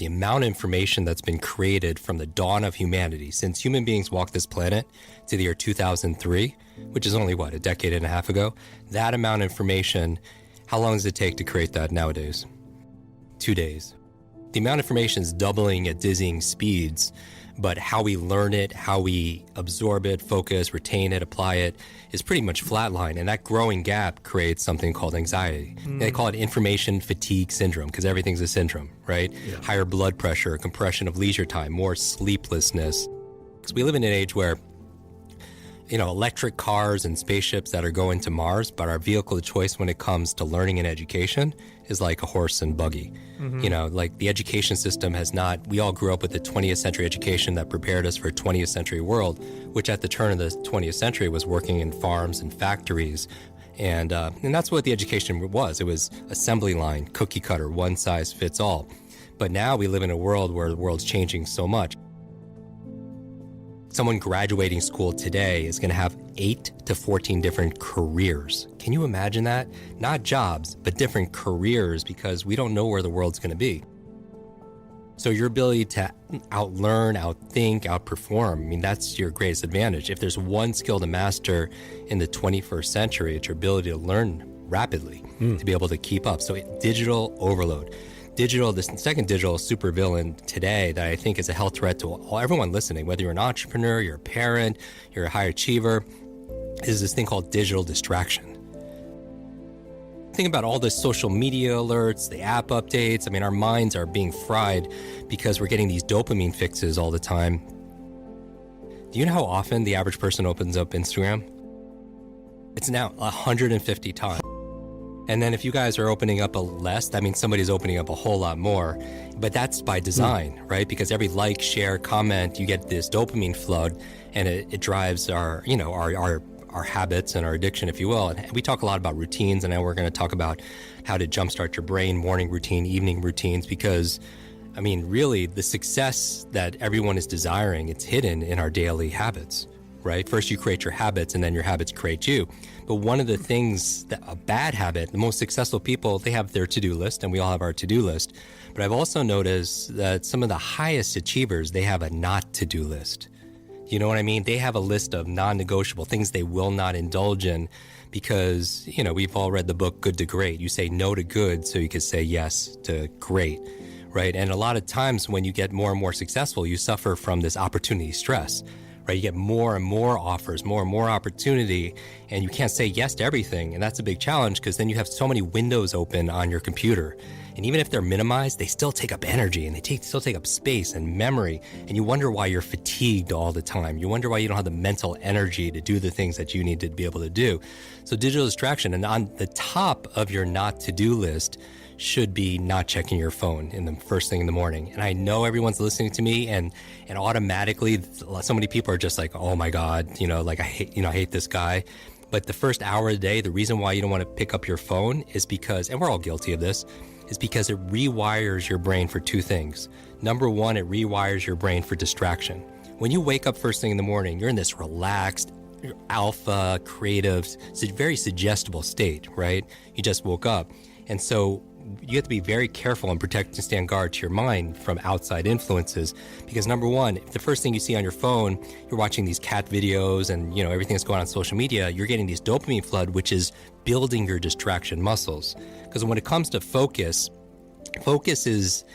the amount of information that's been created from the dawn of humanity, since human beings walked this planet to the year 2003, which is only, a decade and a half ago, that amount of information, how long does it take to create that nowadays? 2 days. The amount of information is doubling at dizzying speeds, but how we learn it, how we absorb it, focus, retain it, apply it, is pretty much flatline. And that growing gap creates something called anxiety. They call it information fatigue syndrome, because everything's a syndrome, right? Yeah. Higher blood pressure, compression of leisure time, more sleeplessness. Because we live in an age where, electric cars and spaceships that are going to Mars, but our vehicle of choice when it comes to learning and education is like a horse and buggy. Like the education system we all grew up with the 20th century education that prepared us for a 20th century world, which at the turn of the 20th century was working in farms and factories. And that's what the education was. It was assembly line, cookie cutter, one size fits all. But now we live in a world where the world's changing so much. Someone graduating school today is going to have 8 to 14 different careers. Can you imagine that? Not jobs, but different careers, because we don't know where the world's going to be. So your ability to outlearn, outthink, outperform, that's your greatest advantage. If there's one skill to master in the 21st century, it's your ability to learn rapidly, to be able to keep up. So digital overload. The second digital supervillain today that I think is a health threat to everyone listening, whether you're an entrepreneur, you're a parent, you're a high achiever, is this thing called digital distraction. Think about all the social media alerts, the app updates. Our minds are being fried because we're getting these dopamine fixes all the time. Do you know how often the average person opens up Instagram? It's now 150 times. And then if you guys are opening up less, that means somebody's opening up a whole lot more. But that's by design, right? Because every like, share, comment, you get this dopamine flood, and it drives our habits and our addiction, if you will. And we talk a lot about routines, and now we're going to talk about how to jumpstart your brain, morning routine, evening routines, because, really, the success that everyone is desiring, it's hidden in our daily habits. Right? First, you create your habits, and then your habits create you. But one of the things a bad habit, the most successful people, they have their to-do list, and we all have our to-do list. But I've also noticed that some of the highest achievers, they have a not to-do list. You know what I mean? They have a list of non-negotiable things they will not indulge in because, we've all read the book Good to Great. You say no to good so you can say yes to great, right? And a lot of times when you get more and more successful, you suffer from this opportunity stress. Right, you get more and more offers, more and more opportunity, and you can't say yes to everything. And that's a big challenge because then you have so many windows open on your computer. And even if they're minimized, they still take up energy and they still take up space and memory. And you wonder why you're fatigued all the time. You wonder why you don't have the mental energy to do the things that you need to be able to do. So digital distraction, and on the top of your not to-do list should be not checking your phone in the first thing in the morning. And I know everyone's listening to me and automatically so many people are just like, oh my God, I hate this guy. But the first hour of the day, the reason why you don't want to pick up your phone is because, and we're all guilty of this, is because it rewires your brain for two things. Number one, it rewires your brain for distraction. When you wake up first thing in the morning, you're in this relaxed, alpha, creative, very suggestible state, right? You just woke up. And so you have to be very careful and protect and stand guard to your mind from outside influences. Because number one, if the first thing you see on your phone, you're watching these cat videos and everything that's going on social media, you're getting these dopamine flood, which is building your distraction muscles. Because when it comes to focus is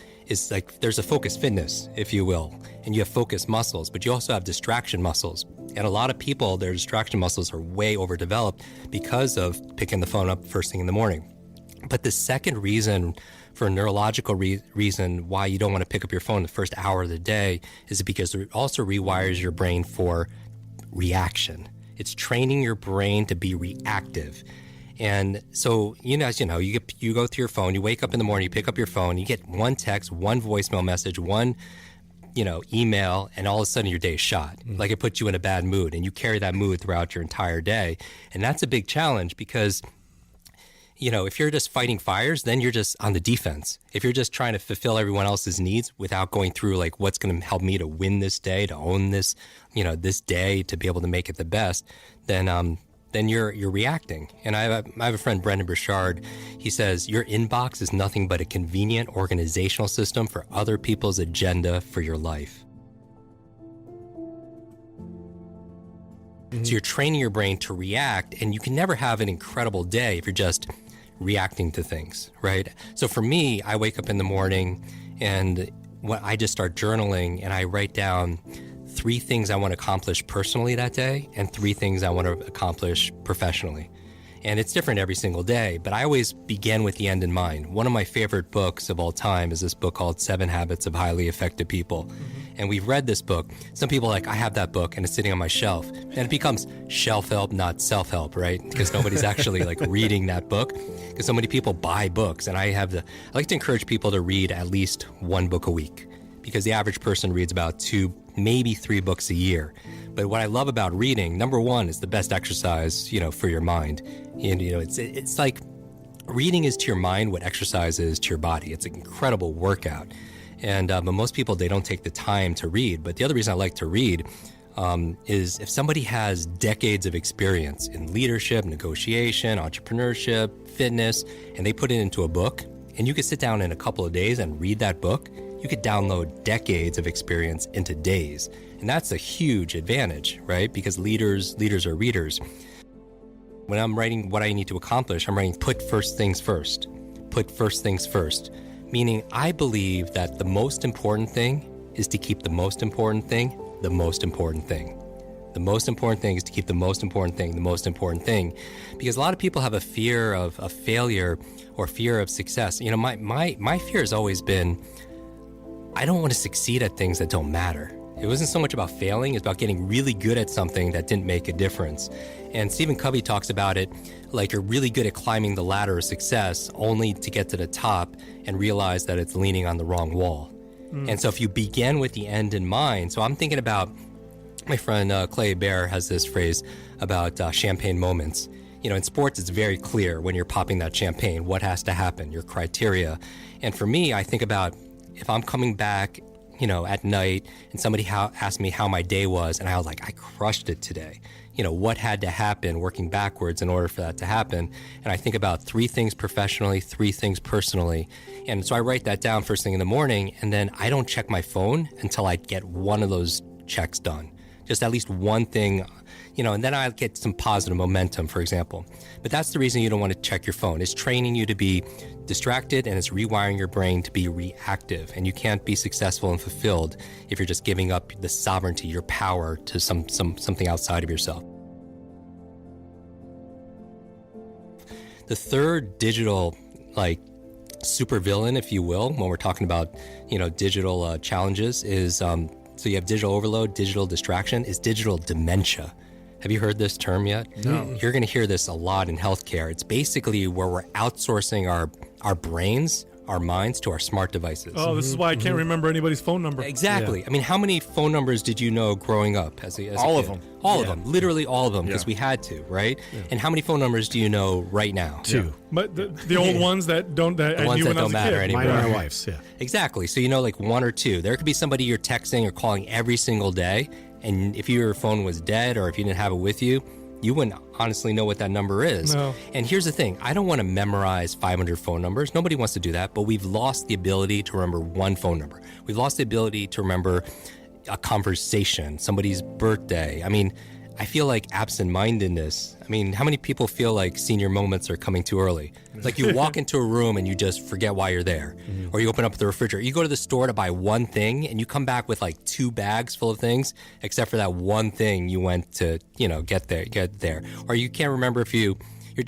like there's a focus fitness, if you will, and you have focus muscles, but you also have distraction muscles. And a lot of people, their distraction muscles are way overdeveloped because of picking the phone up first thing in the morning. But the second reason, for a neurological reason why you don't want to pick up your phone the first hour of the day is because it also rewires your brain for reaction. It's training your brain to be reactive. And so, you go through your phone, you wake up in the morning, you pick up your phone, you get one text, one voicemail message, one email, and all of a sudden your day is shot. Like it puts you in a bad mood, and you carry that mood throughout your entire day. And that's a big challenge because if you're just fighting fires, then you're just on the defense. If you're just trying to fulfill everyone else's needs without going through like what's going to help me to win this day, to own this, this day, to be able to make it the best, then then you're reacting. And I have a friend, Brendan Burchard. He says, your inbox is nothing but a convenient organizational system for other people's agenda for your life. So you're training your brain to react, and you can never have an incredible day if you're just reacting to things, right? So for me, I wake up in the morning and I just start journaling, and I write down 3 things I want to accomplish personally that day and 3 things I want to accomplish professionally. And it's different every single day, but I always begin with the end in mind. One of my favorite books of all time is this book called 7 Habits of Highly Effective People. And we've read this book. Some people are like, I have that book and it's sitting on my shelf. And it becomes shelf help, not self-help, right? Because nobody's actually like reading that book. Because so many people buy books. And I like to encourage people to read at least 1 book a week. Because the average person reads about 2, maybe 3 books a year. But what I love about reading, number 1, is the best exercise, for your mind. And, it's like reading is to your mind what exercise is to your body. It's an incredible workout. And but most people, they don't take the time to read. But the other reason I like to read is if somebody has decades of experience in leadership, negotiation, entrepreneurship, fitness, and they put it into a book, and you could sit down in a couple of days and read that book, you could download decades of experience into days. And that's a huge advantage, right? Because leaders are readers. When I'm writing what I need to accomplish, I'm writing put first things first. Put first things first. Meaning I believe that the most important thing is to keep the most important thing the most important thing. The most important thing is to keep the most important thing the most important thing. Because a lot of people have a fear of failure or fear of success. My fear has always been, I don't want to succeed at things that don't matter. It wasn't so much about failing, it's about getting really good at something that didn't make a difference. And Stephen Covey talks about it like you're really good at climbing the ladder of success only to get to the top and realize that it's leaning on the wrong wall. And so if you begin with the end in mind, so I'm thinking about, my friend Clay Bear has this phrase about champagne moments. In sports, it's very clear when you're popping that champagne, what has to happen, your criteria. And for me, I think about if I'm coming back, at night and somebody asked me how my day was, and I was like, I crushed it today. What had to happen, working backwards in order for that to happen. And I think about 3 things professionally, 3 things personally. And so I write that down first thing in the morning, and then I don't check my phone until I get one of those checks done. Just at least one thing, and then I get some positive momentum, for example. But that's the reason you don't want to check your phone. It's training you to be distracted, and it's rewiring your brain to be reactive. And you can't be successful and fulfilled if you're just giving up the sovereignty, your power to something outside of yourself. The third digital, supervillain, if you will, when we're talking about, digital challenges is, so you have digital overload, digital distraction, is digital dementia. Have you heard this term yet? No. You're going to hear this a lot in healthcare. It's basically where we're outsourcing our brains, our minds to our smart devices. Oh, this is why I can't remember anybody's phone number. Exactly. Yeah. I mean, how many phone numbers did you know growing up as a all kid? of them. All of them. Literally all of them, because we had to, right? Yeah. And how many phone numbers do you know right now? 2. But the old ones that don't that the I ones knew that when I was don't a matter kid. anymore. Mine and my wife's, yeah. Exactly. So 1 or 2. There could be somebody you're texting or calling every single day, and if your phone was dead or if you didn't have it with you, you wouldn't honestly know what that number is. No. And here's the thing. I don't want to memorize 500 phone numbers. Nobody wants to do that, but we've lost the ability to remember one phone number. We've lost the ability to remember a conversation, somebody's birthday. I mean, I feel like absent-mindedness. I mean, how many people feel like senior moments are coming too early? Like you walk into a room and you just forget why you're there. Or you open up the refrigerator. You go to the store to buy one thing and you come back with 2 bags full of things, except for that one thing you went to, get there. Or you can't remember if you're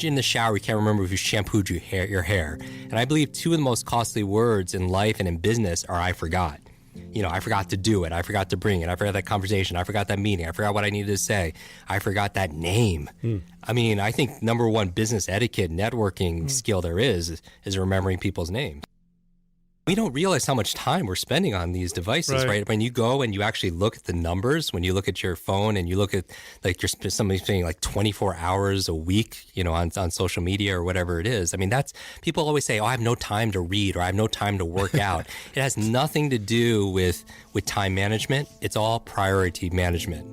in the shower, you can't remember if you shampooed your hair. And I believe 2 of the most costly words in life and in business are I forgot. I forgot to do it. I forgot to bring it. I forgot that conversation. I forgot that meeting. I forgot what I needed to say. I forgot that name. I mean, I think number 1 business etiquette networking skill there is remembering people's names. We don't realize how much time we're spending on these devices, right? When you go and you actually look at the numbers, when you look at your phone and you look at somebody's spending 24 hours a week, on social media or whatever it is. I mean, that's, people always say, oh, I have no time to read or I have no time to work out. It has nothing to do with time management. It's all priority management.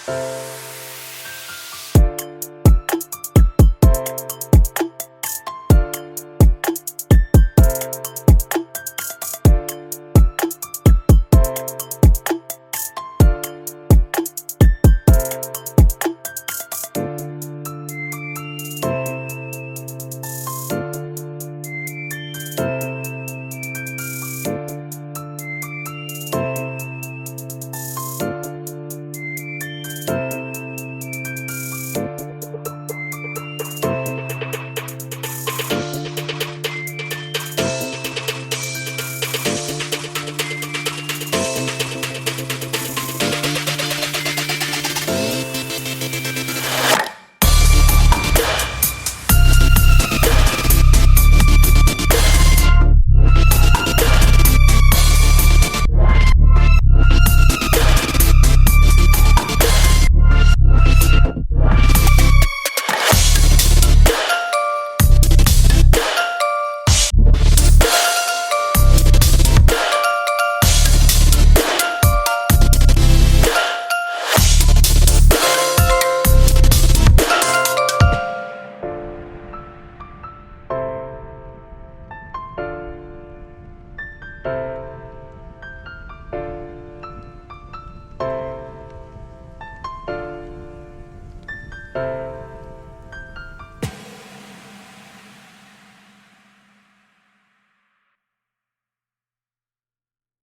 you.